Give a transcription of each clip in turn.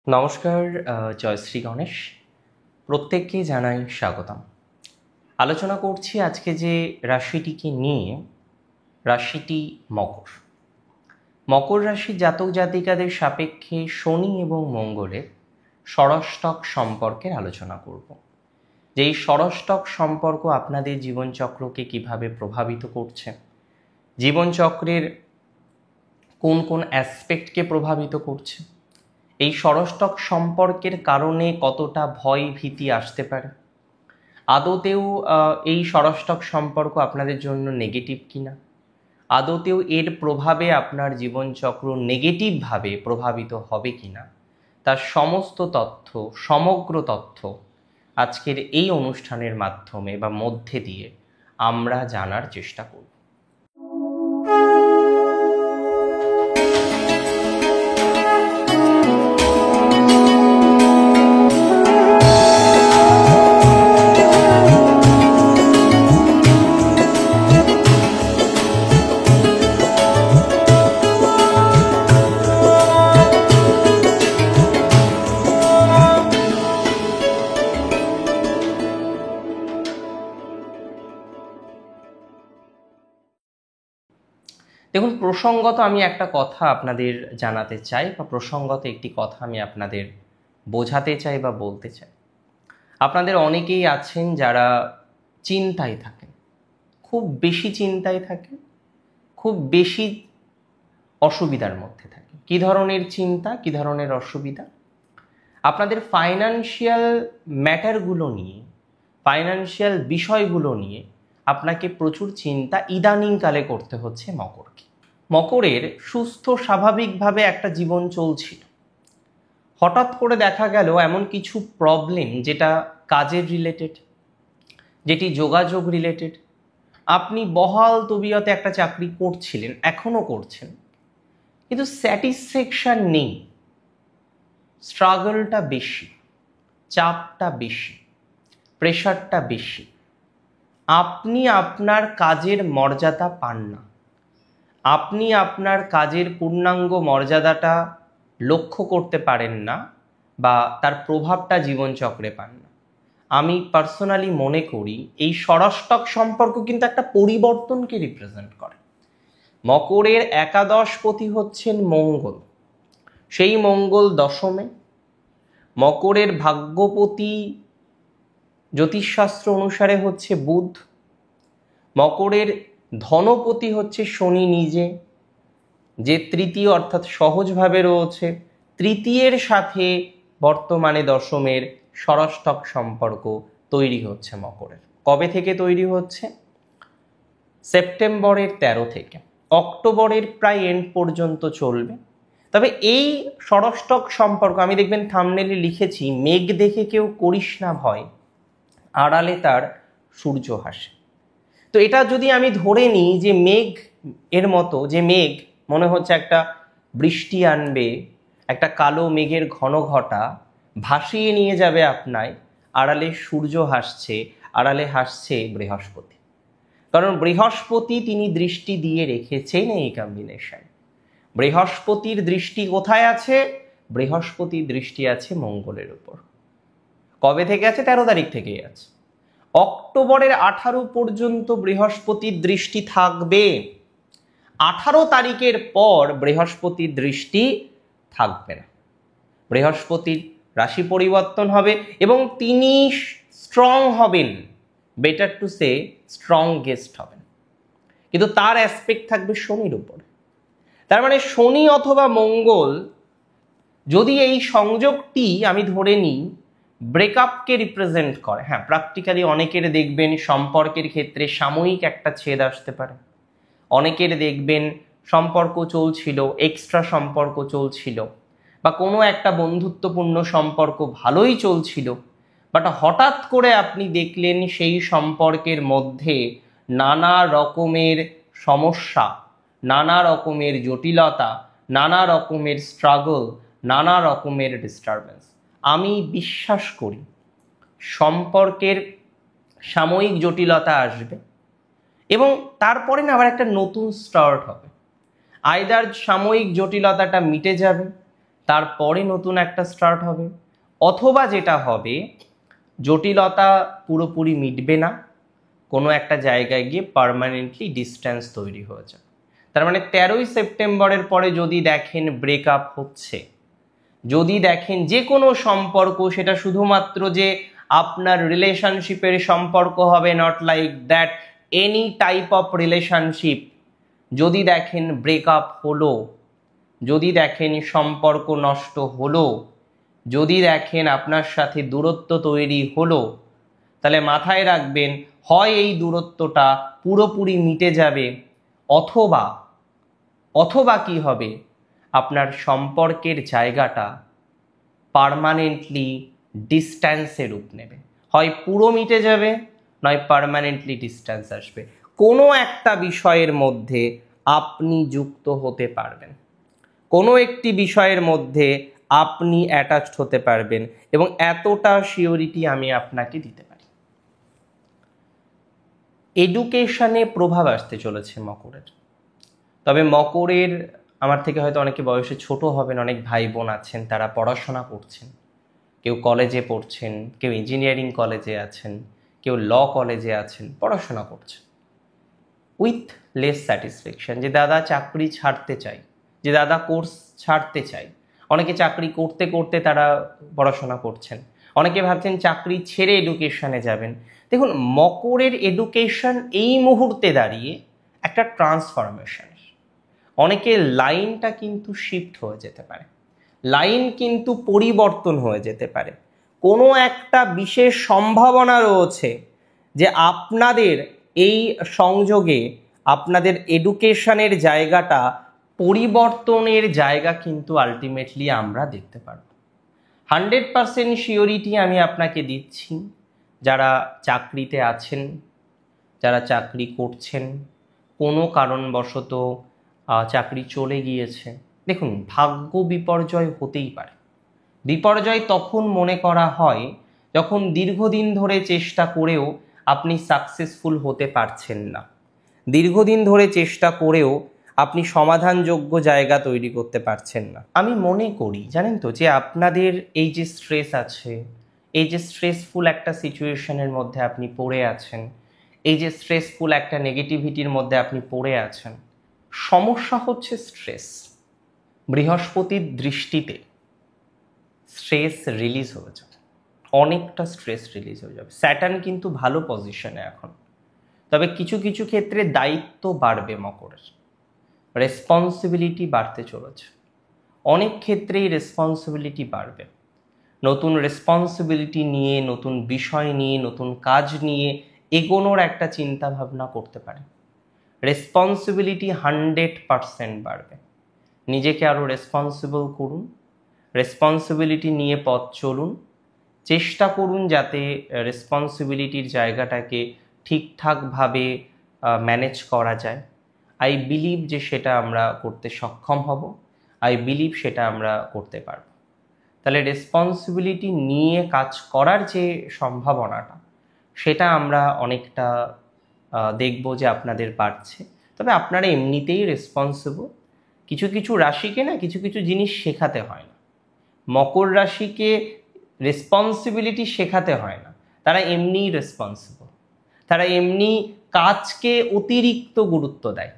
নমস্কার, জয় শ্রী গণেশ। প্রত্যেককে জানাই স্বাগতম। আলোচনা করছি আজকে যে রাশিটিকে নিয়ে, রাশিটি মকর। মকর রাশির জাতক জাতিকাদের সাপেক্ষে শনি এবং মঙ্গলের ষড়ষ্টক সম্পর্কের আলোচনা করব। যে এই ষড়ষ্টক সম্পর্ক আপনাদের জীবনচক্রকে কিভাবে প্রভাবিত করছে, জীবনচক্রের কোন কোন অ্যাসপেক্টকে প্রভাবিত করছে, এই ষড়ষ্টক সম্পর্কের কারণে কতটা ভয় ভীতি আসতে পারে, আদতেও এই ষড়ষ্টক সম্পর্ক আপনাদের জন্য নেগেটিভ কিনা, আদতেও এর প্রভাবে আপনার জীবনচক্র নেগেটিভভাবে প্রভাবিত হবে কিনা, তার সমস্ত তথ্য, সমগ্র তথ্য আজকের এই অনুষ্ঠানের মাধ্যমে বা মধ্যে দিয়ে আমরা জানার চেষ্টা করব। দেখুন, প্রসঙ্গত আমি একটা কথা আপনাদের জানাতে চাই, বা প্রসঙ্গত একটি কথা আমি আপনাদের বোঝাতে চাই বা বলতে চাই। আপনাদের অনেকেই আছেন যারা চিন্তায় থাকেন, খুব বেশি চিন্তায় থাকেন, খুব বেশি অসুবিধার মধ্যে থাকেন। কী ধরনের চিন্তা, কী ধরনের অসুবিধা? আপনাদের ফাইন্যান্সিয়াল ম্যাটারগুলো নিয়ে, ফাইন্যান্সিয়াল বিষয়গুলো নিয়ে আপনাকে প্রচুর চিন্তা ইদানিংকালে করতে হচ্ছে মকরকে। মকরের সুস্থ স্বাভাবিকভাবে একটা জীবন চলছিল, হঠাৎ করে দেখা গেল এমন কিছু প্রবলেম যেটা কাজের রিলেটেড, যেটি যোগাযোগ রিলেটেড। আপনি বহাল তবিয়তে একটা চাকরি করছিলেন, এখনও করছেন, কিন্তু স্যাটিসফ্যাকশন নেই, স্ট্রাগলটা বেশি, চাপটা বেশি, প্রেশারটা বেশি। আপনি আপনার কাজের মর্যাদা পান না, আপনি আপনার কাজের পূর্ণাঙ্গ মর্যাদাটা লক্ষ্য করতে পারেন না, বা তার প্রভাবটা জীবনচক্রে পান না। আমি পার্সোনালি মনে করি এই ষড়ষ্টক সম্পর্ক কিন্তু একটা পরিবর্তনকে রিপ্রেজেন্ট করে। মকরের একাদশপতি হচ্ছেন মঙ্গল, সেই মঙ্গল দশমে। মকরের ভাগ্যপতি জ্যোতিষশাস্ত্র অনুসারে হচ্ছে বুধ। মকরের ধনপতি হচ্ছে শনি নিজে, যে তৃতীয় অর্থাৎ সহজভাবে রয়েছে। তৃতীয়ের সাথে বর্তমানে দশমের ষড়ষ্টক সম্পর্ক তৈরি হচ্ছে মকরের। কবে থেকে তৈরি হচ্ছে? সেপ্টেম্বরের 13 থেকে অক্টোবরের প্রায় এন্ড পর্যন্ত চলবে। তবে এই ষড়ষ্টক সম্পর্ক, আমি দেখবেন থাম্বনেলে লিখেছি, মেঘ দেখে কেউ করিস না ভয়, আড়ালে তার সূর্য হাসে। তো এটা যদি আমি ধরে নিই যে মেঘ এর মতো, যে মেঘ মনে হচ্ছে একটা বৃষ্টি আনবে, একটা কালো মেঘের ঘন ঘটা ভাসিয়ে নিয়ে যাবে আপনায়, আড়ালে সূর্য হাসছে, আড়ালে হাসছে বৃহস্পতি। কারণ বৃহস্পতি তিনি দৃষ্টি দিয়ে রেখেছেন এই কম্বিনেশন। বৃহস্পতির দৃষ্টি কোথায় আছে? বৃহস্পতির দৃষ্টি আছে মঙ্গলের উপর। কবে থেকে আছে? 13 তারিখ থেকেই আছে। অক্টোবরের 18 পর্যন্ত বৃহস্পতির দৃষ্টি থাকবে। 18 তারিখের পর বৃহস্পতির দৃষ্টি থাকবে না। বৃহস্পতির রাশি পরিবর্তন হবে এবং তিনি স্ট্রং হবেন, বেটার টু সে স্ট্রংগেস্ট হবেন, কিন্তু তার অ্যাসপেক্ট থাকবে শনির উপর। তার মানে শনি অথবা মঙ্গল, যদি এই সংযোগটি আমি ধরে নিই ব্রেকআপকে রিপ্রেজেন্ট করে, হ্যাঁ, প্র্যাকটিক্যালি অনেকের দেখবেন সম্পর্কের ক্ষেত্রে সাময়িক একটা ছেদ আসতে পারে। অনেকের দেখবেন সম্পর্ক চলছিল, এক্সট্রা সম্পর্ক চলছিল, বা কোনো একটা বন্ধুত্বপূর্ণ সম্পর্ক ভালোই চলছিল, বাট হঠাৎ করে আপনি দেখলেন সেই সম্পর্কের মধ্যে নানা রকমের সমস্যা, নানা রকমের জটিলতা, নানা রকমের স্ট্রাগল, নানা রকমের ডিস্টারবেন্স। আমি বিশ্বাস করি সম্পর্কের সাময়িক জটিলতা আসবে এবং তারপরে না আবার একটা নতুন স্টার্ট হবে। আইদার সাময়িক জটিলতাটা মিটে যাবে, তারপরে নতুন একটা স্টার্ট হবে, অথবা যেটা হবে জটিলতা পুরোপুরি মিটবে না, কোনো একটা জায়গায় গিয়ে পার্মানেন্টলি ডিস্টেন্স তৈরি হয়ে যাবে। তার মানে 13ই সেপ্টেম্বরের পরে যদি দেখেন ব্রেকআপ হচ্ছে, যদি দেখেন যে কোনো সম্পর্ক, সেটা শুধুমাত্র যে আপনার রিলেশনশিপের সম্পর্ক হবে, not like that, any type of relationship, যদি দেখেন ব্রেকআপ হলো, যদি দেখেন সম্পর্ক নষ্ট হলো, যদি দেখেন আপনার সাথে দূরত্ব তৈরি হলো, তাহলে মাথায় রাখবেন হয় এই দূরত্বটা পুরোপুরি মিটে যাবে, অথবা অথবা কি হবে, আপনার সম্পর্কের জায়গাটা পার্মানেন্টলি ডিস্ট্যান্সে রূপ নেবে। হয় পুরো মিটে যাবে, নয় পার্মানেন্টলি ডিস্ট্যান্স আসবে। কোনো একটা বিষয়ের মধ্যে আপনি যুক্ত হতে পারবেন, কোনো একটি বিষয়ের মধ্যে আপনি অ্যাটাচড হতে পারবেন, এবং এতটা সিওরিটি আমি আপনাকে দিতে পারি। এডুকেশনে প্রভাব আসতে চলেছে মকরের। তবে মকরের, আমার থেকে হয়তো অনেকে বয়সে ছোট হবেন, অনেক ভাই বোন আছেন, তারা পড়াশোনা করছেন, কেউ কলেজে পড়ছেন, কেউ ইঞ্জিনিয়ারিং কলেজে আছেন, কেউ ল কলেজে আছেন, পড়াশোনা করছেন উইথ লেস স্যাটিসফ্যাকশন, যে দাদা চাকরি ছাড়তে চাই, যে দাদা কোর্স ছাড়তে চাই। অনেকে চাকরি করতে করতে তারা পড়াশোনা করছেন, অনেকে ভাবছেন চাকরি ছেড়ে এডুকেশনে যাবেন। দেখুন, মকরের এডুকেশন এই মুহূর্তে দাঁড়িয়ে একটা ট্রান্সফরমেশন, অনেকের লাইনটা কিন্তু শিফট হয়ে যেতে পারে, লাইন কিন্তু পরিবর্তন হয়ে যেতে পারে। কোনো একটা বিশেষ সম্ভাবনা রয়েছে যে আপনাদের এই সংযোগে আপনাদের এডুকেশনের জায়গাটা পরিবর্তনের জায়গা কিন্তু আলটিমেটলি আমরা দেখতে পারব। 100% শিওরিটি আমি আপনাকে দিচ্ছি, যারা চাকরিতে আছেন, যারা চাকরি করছেন, কোনো কারণবশত চাকরি চলে গিয়েছে, দেখুন ভাগ্য বিপর্যয় হতেই পারে। বিপর্যয় তখন মনে করা হয় যখন দীর্ঘদিন ধরে চেষ্টা করেও আপনি সাকসেসফুল হতে পারছেন না, দীর্ঘদিন ধরে চেষ্টা করেও আপনি সমাধানযোগ্য জায়গা তৈরি করতে পারছেন না। আমি মনে করি জানেন তো, যে আপনাদের এই যে স্ট্রেস আছে, এই যে স্ট্রেসফুল একটা সিচুয়েশনের মধ্যে আপনি পড়ে আছেন, এই যে স্ট্রেসফুল একটা নেগেটিভিটির মধ্যে আপনি পড়ে আছেন, সমস্যা হচ্ছে স্ট্রেস। বৃহস্পতির দৃষ্টিতে স্ট্রেস রিলিজ হয়ে যাবে, অনেকটা স্ট্রেস রিলিজ হয়ে যাবে। স্যাটার্ন কিন্তু ভালো পজিশনে এখন, তবে কিছু কিছু ক্ষেত্রে দায়িত্ব বাড়বে মকরের, রেসপন্সিবিলিটি বাড়তে চলেছে, অনেক ক্ষেত্রেই রেসপন্সিবিলিটি বাড়বে। নতুন রেসপন্সিবিলিটি নিয়ে, নতুন বিষয় নিয়ে, নতুন কাজ নিয়ে এগোনোর একটা চিন্তা ভাবনা করতে পারে। রেসপন্সিবিলিটি 100% বাড়বে। নিজেকে আরও রেসপন্সিবল করুন, রেসপন্সিবিলিটি নিয়ে পথ চলুন, চেষ্টা করুন যাতে রেসপন্সিবিলিটির জায়গাটাকে ঠিকঠাকভাবে ম্যানেজ করা যায়। আই বিলিভ যে সেটা আমরা করতে সক্ষম হব, আই বিলিভ সেটা আমরা করতে পারব। তাহলে রেসপন্সিবিলিটি নিয়ে কাজ করার যে সম্ভাবনাটা, সেটা আমরা অনেকটা দেখব যে আপনাদের বাড়ছে। তবে আপনারা এমনিতেই রেসপন্সিবল। কিছু কিছু রাশিকে না কিছু কিছু জিনিস শেখাতে হয় না, মকর রাশিকে রেসপন্সিবিলিটি শেখাতে হয় না, তারা এমনিই রেসপন্সিবল, তারা এমনি কাজকে অতিরিক্ত গুরুত্ব দেয়,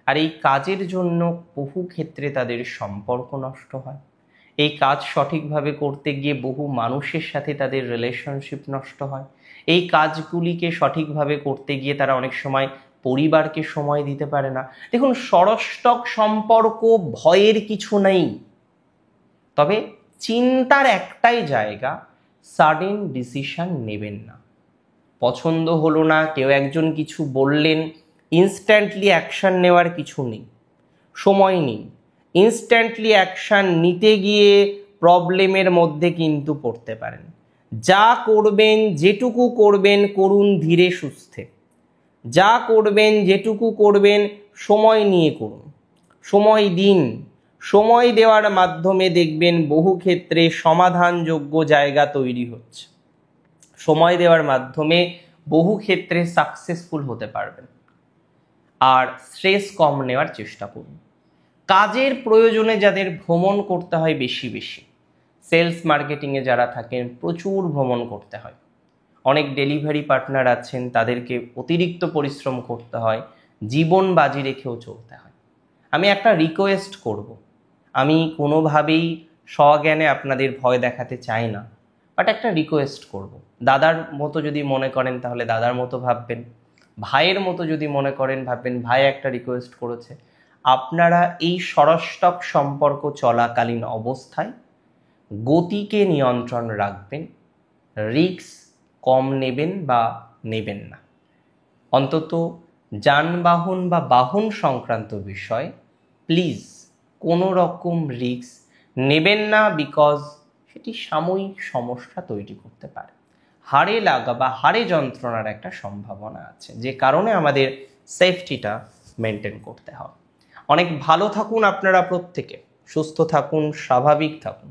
আর এই কাজের জন্য বহু ক্ষেত্রে তাদের সম্পর্ক নষ্ট হয়। এই কাজ সঠিকভাবে করতে গিয়ে বহু মানুষের সাথে তাদের রিলেশনশিপ নষ্ট হয়। এই কাজগুলিকে সঠিকভাবে করতে গিয়ে তারা অনেক সময় পরিবারকে সময় দিতে পারে না। দেখুন, ষড়ষ্টক সম্পর্ক ভয়ের কিছু নেই, তবে চিন্তার একটাই জায়গা, সাডেন ডিসিশন নেবেন না। পছন্দ হলো না, কেউ একজন কিছু বললেন, ইনস্ট্যান্টলি অ্যাকশান নেওয়ার কিছু নেই, সময় নিন। ইনস্ট্যান্টলি অ্যাকশান নিতে গিয়ে প্রবলেমের মধ্যে কিন্তু পড়তে পারেন। যা করবেন, যেটুকু করবেন, করুন ধীরে সুস্থে। যা করবেন, যেটুকু করবেন, সময় নিয়ে করুন, সময় দিন। সময় দেওয়ার মাধ্যমে দেখবেন বহু ক্ষেত্রে সমাধানযোগ্য জায়গা তৈরি হচ্ছে। সময় দেওয়ার মাধ্যমে বহু ক্ষেত্রে সাকসেসফুল হতে পারবেন। আর স্ট্রেস কম নেওয়ার চেষ্টা করুন। কাজের প্রয়োজনে যাদের ভ্রমণ করতে হয় বেশি বেশি, সেলস মার্কেটিংয়ে যারা থাকেন প্রচুর ভ্রমণ করতে হয়, অনেক ডেলিভারি পার্টনার আছেন তাদেরকে অতিরিক্ত পরিশ্রম করতে হয়, জীবন বাজি রেখেও চলতে হয়। আমি একটা রিকোয়েস্ট করব, আমি কোনোভাবেই সজ্ঞানে আপনাদের ভয় দেখাতে চাই না, বাট একটা রিকোয়েস্ট করব, দাদার মতো যদি মনে করেন তাহলে দাদার মতো ভাববেন, ভাইয়ের মতো যদি মনে করেন ভাববেন, ভাই একটা রিকোয়েস্ট করেছে, আপনারা এই ষড়ষ্টক সম্পর্ক চলাকালীন অবস্থায় গতিকে নিয়ন্ত্রণ রাখবেন, রিস্ক কম নেবেন বা নেবেন না। অন্তত যানবাহন বা বাহন সংক্রান্ত বিষয় প্লিজ কোনো রকম রিস্ক নেবেন না, বিকজ সেটি সাময়িক সমস্যা তৈরি করতে পারে। হাড়ে লাগা বা হাড়ে যন্ত্রণার একটা সম্ভাবনা আছে, যে কারণে আমাদের সেফটিটা মেনটেন করতে হয়। অনেক ভালো থাকুন আপনারা প্রত্যেকে, সুস্থ থাকুন, স্বাভাবিক থাকুন,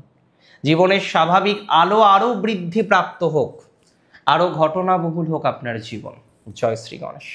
জীবনের স্বাভাবিক আলো আরও বৃদ্ধি প্রাপ্ত হোক, আরও ঘটনাবহুল হোক আপনার জীবন। জয় শ্রী গণেশ।